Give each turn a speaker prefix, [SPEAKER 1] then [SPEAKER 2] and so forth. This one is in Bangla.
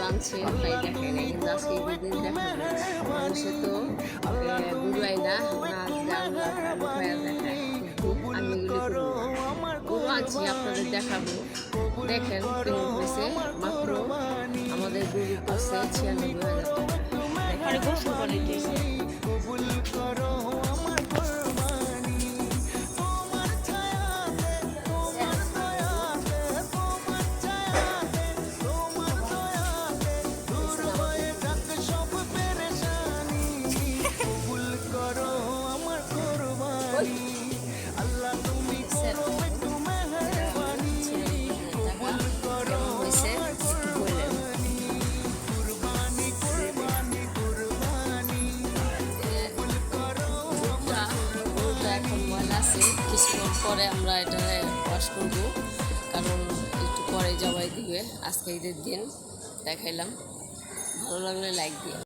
[SPEAKER 1] আনছে তাই দেখে না, কিন্তু আজকে ঈদের দিন দেখাবো। মানুষে তো গরু আইনা নাচ গান দেখায়, কিন্তু আমি এগুলি করবো না। গরু আনছি আপনাদের দেখাবো, দেখেন কেমন হয়েছে। মাত্র আমাদের গরু করছে 96,000 টাকা।
[SPEAKER 2] গোসল করে
[SPEAKER 1] কিছুক্ষণ পরে আমরা এটা ওয়াশ করব, কারণ একটু পরে জবাই দিবে। আজকে ঈদের দিন দেখাইলাম, ভালো লাগলে লাইক দিয়ে।